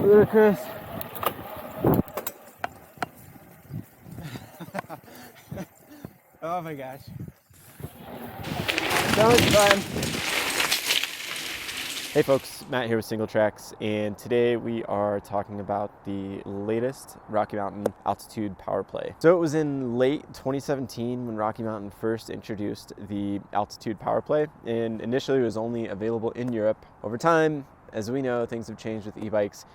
Ludicrous. Oh my gosh. So much fun. Hey folks, Matt here with Single Tracks, and today we are talking about the latest Rocky Mountain Altitude Powerplay. So it was in late 2017 when Rocky Mountain first introduced the Altitude Powerplay, and initially it was only available in Europe. Over time, as we know, things have changed with e-bikes,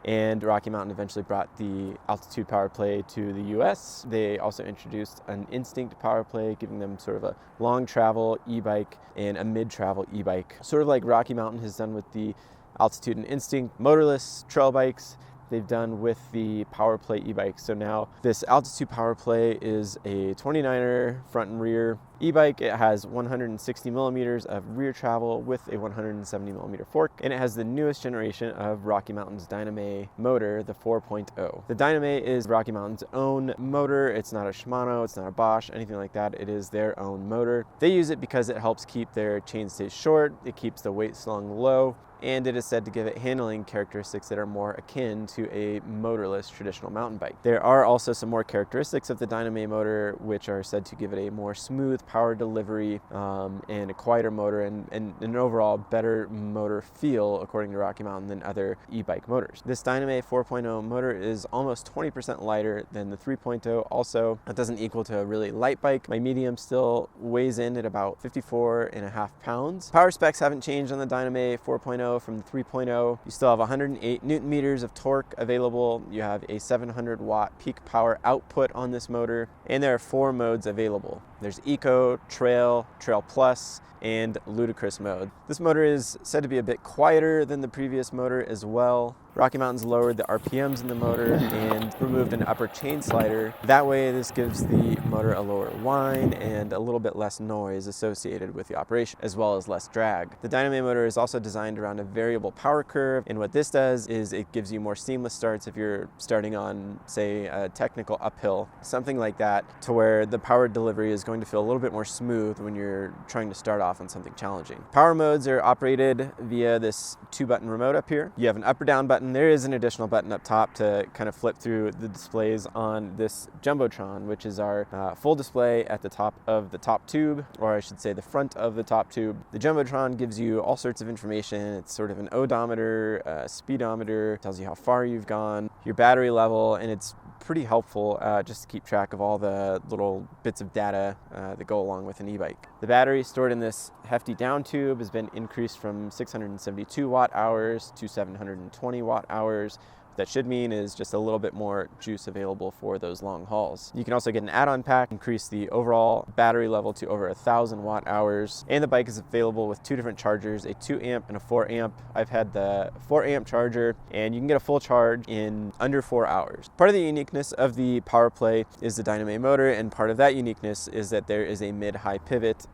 and Rocky Mountain eventually brought the Altitude Powerplay to the US. They also introduced an Instinct Powerplay, giving them sort of a long travel e-bike and a mid-travel e-bike. Sort of like Rocky Mountain has done with the Altitude and Instinct motorless trail bikes, they've done with the Powerplay e-bike. So now this Altitude Powerplay is a 29er front and rear e-bike. It has 160 millimeters of rear travel with a 170 millimeter fork, and it has the newest generation of Rocky Mountain's Dyname motor, the 4.0. The Dyname is Rocky Mountain's own motor. It's not a Shimano, it's not a Bosch, anything like that. It is their own motor. They use it because it helps keep their chainstays short, it keeps the weight slung low, and it is said to give it handling characteristics that are more akin to a motorless traditional mountain bike. There are also some more characteristics of the Dyname motor which are said to give it a more smooth power delivery and a quieter motor and an overall better motor feel, according to Rocky Mountain, than other e-bike motors. This Dyname 4.0 motor is almost 20% lighter than the 3.0. Also, that doesn't equal to a really light bike. My medium still weighs in at about 54.5 pounds. Power specs haven't changed on the Dyname 4.0 from the 3.0. You still have 108 Newton meters of torque available. You have a 700 watt peak power output on this motor, and there are 4 modes available. There's Eco, Trail, Trail Plus, and Ludicrous mode. This motor is said to be a bit quieter than the previous motor as well. Rocky Mountain's lowered the RPMs in the motor and removed an upper chain slider. That way, this gives the motor a lower whine and a little bit less noise associated with the operation, as well as less drag. The Dyname motor is also designed around a variable power curve, and what this does is it gives you more seamless starts if you're starting on, say, a technical uphill, something like that, to where the power delivery is going to feel a little bit more smooth when you're trying to start off on something challenging. Power modes are operated via this 2-button remote up here. You have an up or down button. There is an additional button up top to kind of flip through the displays on this Jumbotron, which is our full display at the top of the top tube, or I should say the front of the top tube. The Jumbotron gives you all sorts of information. It's sort of an odometer, a speedometer, tells you how far you've gone, your battery level, and it's pretty helpful just to keep track of all the little bits of data that go along with an e-bike. The battery stored in this hefty down tube has been increased from 672 watt hours to 720 watt hours. That should mean is just a little bit more juice available for those long hauls. You can also get an add-on pack, increase the overall battery level to over 1,000 watt hours, and the bike is available with 2 different chargers, a 2 amp and a 4 amp. I've had the 4 amp charger, and you can get a full charge in under 4 hours. Part of the uniqueness of the Powerplay is the Dyname motor, and part of that uniqueness is that there is a mid-high pivot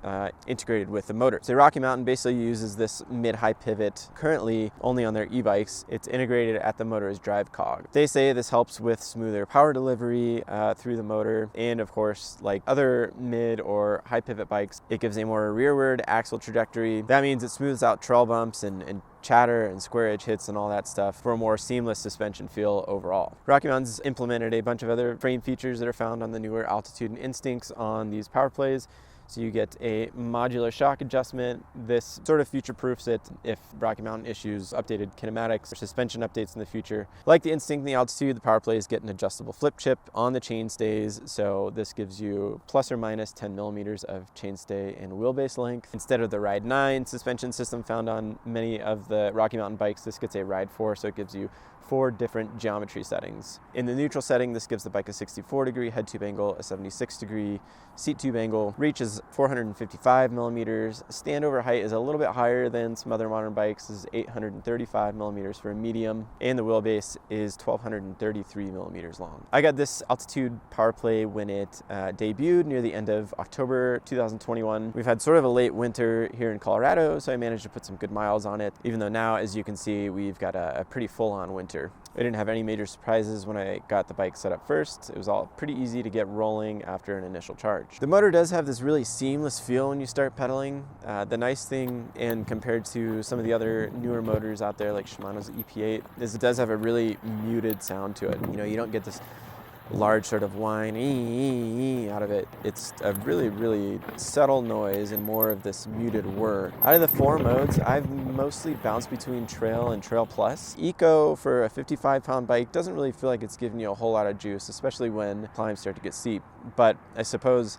integrated with the motor. So Rocky Mountain basically uses this mid-high pivot currently only on their e-bikes. It's integrated at the motor's drive cog. They say this helps with smoother power delivery through the motor, and of course, like other mid or high pivot bikes, it gives a more rearward axle trajectory. That means it smooths out trail bumps and chatter and square edge hits and all that stuff for a more seamless suspension feel overall. Rocky Mountain's implemented a bunch of other frame features that are found on the newer Altitude and Instincts on these Powerplays. So you get a modular shock adjustment. This sort of future-proofs it if Rocky Mountain issues updated kinematics or suspension updates in the future. Like the Instinct and the Altitude, the Powerplays get an adjustable flip chip on the chainstays, so this gives you plus or minus 10 millimeters of chainstay and wheelbase length. Instead of the Ride 9 suspension system found on many of the Rocky Mountain bikes, this gets a Ride 4, so it gives you 4 different geometry settings. In the neutral setting, this gives the bike a 64-degree head tube angle, a 76-degree seat tube angle. Reach is 455 millimeters. Standover height is a little bit higher than some other modern bikes. This is 835 millimeters for a medium, and the wheelbase is 1,233 millimeters long. I got this Altitude Powerplay when it debuted near the end of October 2021. We've had sort of a late winter here in Colorado, so I managed to put some good miles on it, even though now, as you can see, we've got a pretty full-on winter. I didn't have any major surprises when I got the bike set up first. It was all pretty easy to get rolling after an initial charge. The motor does have this really seamless feel when you start pedaling. The nice thing, and compared to some of the other newer motors out there like Shimano's EP8, is it does have a really muted sound to it. You know, you don't get this large sort of whine out of it. It's a really, really subtle noise and more of this muted whir. Out of the 4 modes, I've mostly bounced between Trail and Trail Plus. Eco for a 55-pound bike doesn't really feel like it's giving you a whole lot of juice, especially when climbs start to get steep. But I suppose,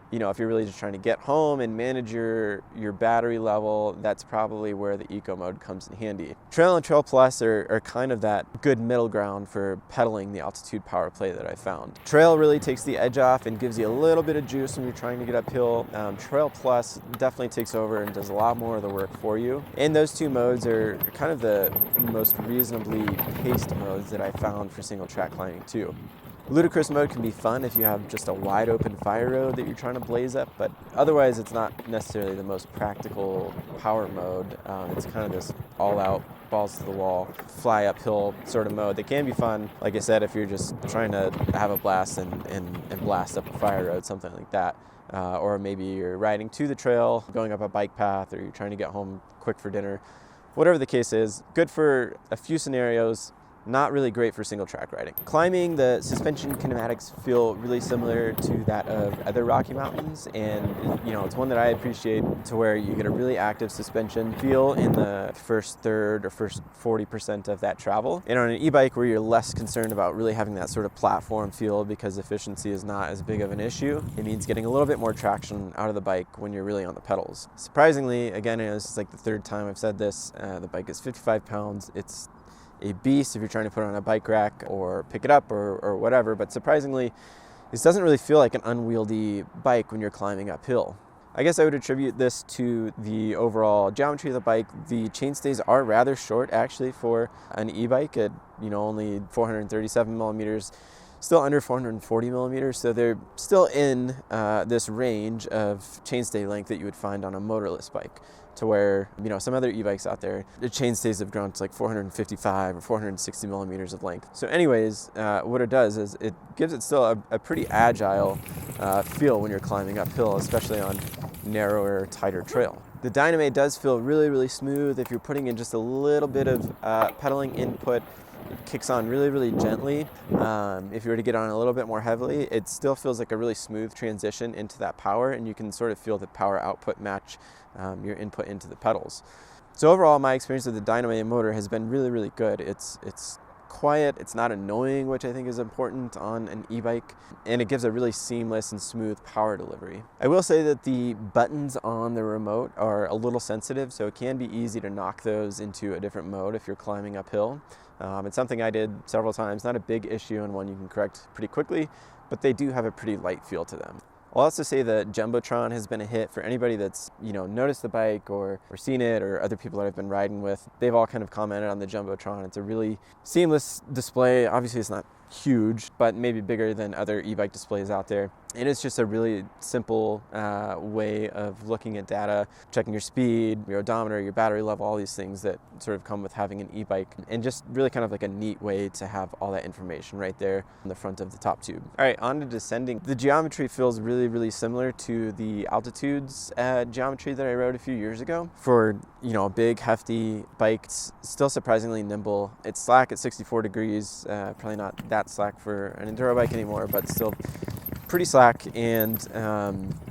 you know, if you're really just trying to get home and manage your battery level, that's probably where the Eco mode comes in handy. Trail and Trail Plus are kind of that good middle ground for pedaling the Altitude Powerplay that I found. Trail really takes the edge off and gives you a little bit of juice when you're trying to get uphill. Trail Plus definitely takes over and does a lot more of the work for you. And those 2 modes are kind of the most reasonably paced modes that I found for single track climbing too. Ludicrous mode can be fun if you have just a wide open fire road that you're trying to blaze up, but otherwise it's not necessarily the most practical power mode. It's kind of this all-out, balls to the wall, fly uphill sort of mode that can be fun, like I said, if you're just trying to have a blast and blast up a fire road, something like that. Or maybe you're riding to the trail, going up a bike path, or you're trying to get home quick for dinner. Whatever the case is, good for a few scenarios, not really great for single track riding. Climbing, the suspension kinematics feel really similar to that of other Rocky Mountains, and you know, it's one that I appreciate, to where you get a really active suspension feel in the first third or first 40% of that travel. And on an e-bike where you're less concerned about really having that sort of platform feel because efficiency is not as big of an issue, it means getting a little bit more traction out of the bike when you're really on the pedals. Surprisingly, again, this is like the 3rd time I've said this, the bike is 55 pounds. It's a beast if you're trying to put it on a bike rack or pick it up or whatever, but surprisingly, this doesn't really feel like an unwieldy bike when you're climbing uphill. I guess I would attribute this to the overall geometry of the bike. The chainstays are rather short actually for an e-bike at, you know, only 437 millimeters, still under 440 millimeters, so they're still in this range of chainstay length that you would find on a motorless bike, to where, you know, some other e-bikes out there, the chainstays have grown to like 455 or 460 millimeters of length. So anyways, what it does is it gives it still a pretty agile feel when you're climbing uphill, especially on narrower, tighter trail. The Dyname does feel really, really smooth. If you're putting in just a little bit of pedaling input, it kicks on really, really gently. If you were to get on a little bit more heavily, it still feels like a really smooth transition into that power, and you can sort of feel the power output match your input into the pedals. So overall, my experience with the Dyname motor has been really, really good. It's quiet, it's not annoying, which I think is important on an e-bike, and it gives a really seamless and smooth power delivery. I will say that the buttons on the remote are a little sensitive, so it can be easy to knock those into a different mode if you're climbing uphill. It's something I did several times, not a big issue and one you can correct pretty quickly, but they do have a pretty light feel to them. I'll also say the Jumbotron has been a hit for anybody that's, you know, noticed the bike or seen it, or other people that I've been riding with. They've all kind of commented on the Jumbotron. It's a really seamless display. Obviously it's not huge, but maybe bigger than other e-bike displays out there. And it's just a really simple way of looking at data, checking your speed, your odometer, your battery level, all these things that sort of come with having an e-bike, and just really kind of like a neat way to have all that information right there on the front of the top tube. All right, on to descending. The geometry feels really, really similar to the Altitude's geometry that I rode a few years ago. For, you know, a big, hefty bike, it's still surprisingly nimble. It's slack at 64 degrees, probably not that slack for an enduro bike anymore, but still pretty slack, and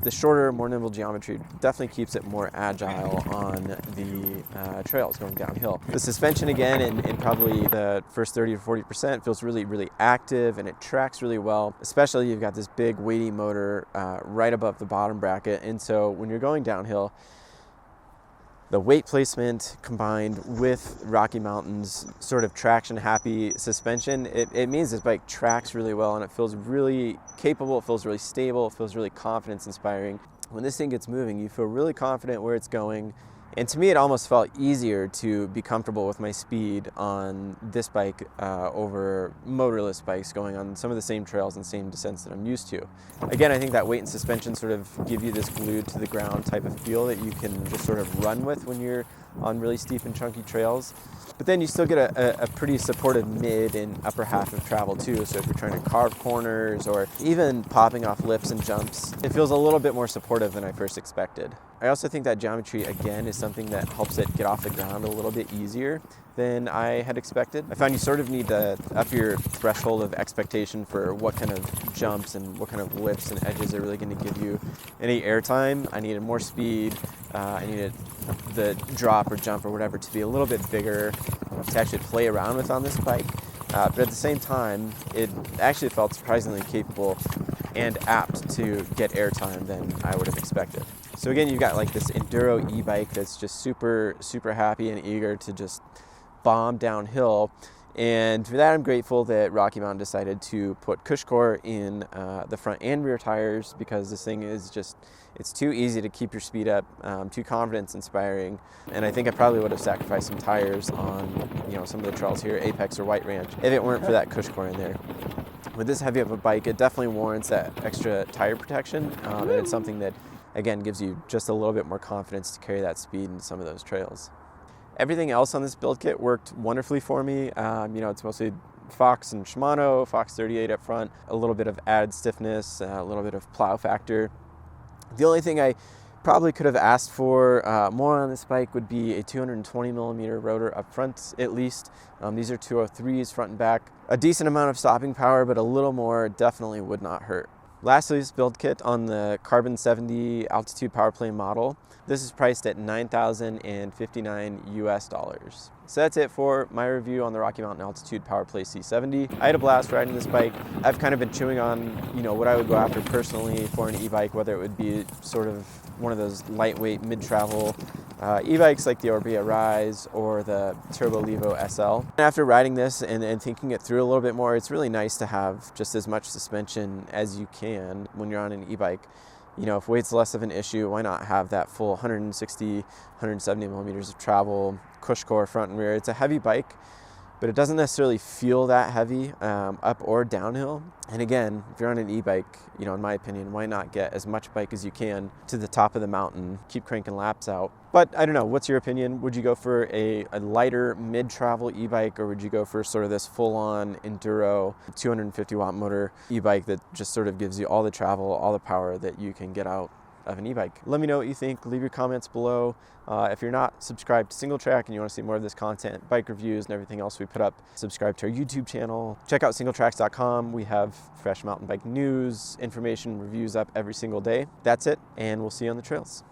the shorter, more nimble geometry definitely keeps it more agile on the trails going downhill. The suspension, again, in probably the first 30 to 40% feels really, really active, and it tracks really well, especially you've got this big weighty motor right above the bottom bracket, and so when you're going downhill, the weight placement combined with Rocky Mountain's sort of traction-happy suspension, it means this bike tracks really well, and it feels really capable, it feels really stable, it feels really confidence-inspiring. When this thing gets moving, you feel really confident where it's going, and to me it almost felt easier to be comfortable with my speed on this bike over motorless bikes going on some of the same trails and same descents that I'm used to. Again, I think that weight and suspension sort of give you this glued to the ground type of feel that you can just sort of run with when you're on really steep and chunky trails. But then you still get a pretty supportive mid and upper half of travel too. So if you're trying to carve corners or even popping off lips and jumps, it feels a little bit more supportive than I first expected. I also think that geometry, again, is something that helps it get off the ground a little bit easier than I had expected. I found you sort of need to up your threshold of expectation for what kind of jumps and what kind of lips and edges are really going to give you any airtime. I needed more speed. I needed the drop or jump or whatever to be a little bit bigger to actually play around with on this bike. But at the same time, it actually felt surprisingly capable and apt to get airtime than I would have expected. So again, you've got like this enduro e-bike that's just super, super happy and eager to just bomb downhill. And for that, I'm grateful that Rocky Mountain decided to put CushCore in the front and rear tires, because this thing is just, it's too easy to keep your speed up, too confidence inspiring. And I think I probably would have sacrificed some tires on, you know, some of the trails here, Apex or White Ranch, if it weren't for that CushCore in there. With this heavy of a bike, it definitely warrants that extra tire protection, and it's something that, again, gives you just a little bit more confidence to carry that speed in some of those trails. Everything else on this build kit worked wonderfully for me. You know, it's mostly Fox and Shimano, Fox 38 up front, a little bit of added stiffness, a little bit of plow factor. The only thing I probably could have asked for more on this bike would be a 220 millimeter rotor up front, at least. These are 203s front and back. A decent amount of stopping power, but a little more definitely would not hurt. Lastly, this build kit on the Carbon 70 Altitude Powerplay model. This is priced at $9,059 US. So that's it for my review on the Rocky Mountain Altitude Powerplay C70. I had a blast riding this bike. I've kind of been chewing on, you know, what I would go after personally for an e-bike, whether it would be sort of one of those lightweight mid-travel e-bikes like the Orbea Rise or the Turbo Levo SL. After riding this and thinking it through a little bit more, it's really nice to have just as much suspension as you can when you're on an e-bike. You know, if weight's less of an issue, why not have that full 160, 170 millimeters of travel, CushCore front and rear. It's a heavy bike, but it doesn't necessarily feel that heavy up or downhill. And again, if you're on an e-bike, you know, in my opinion, why not get as much bike as you can to the top of the mountain, keep cranking laps out. But I don't know, what's your opinion? Would you go for a lighter mid-travel e-bike, or would you go for sort of this full-on enduro 250 watt motor e-bike that just sort of gives you all the travel, all the power that you can get out of an e-bike? Let me know what you think. Leave your comments below. If you're not subscribed to SingleTrack and you want to see more of this content, bike reviews and everything else we put up, subscribe to our YouTube channel. Check out singletracks.com. We have fresh mountain bike news, information, reviews up every single day. That's it, and we'll see you on the trails.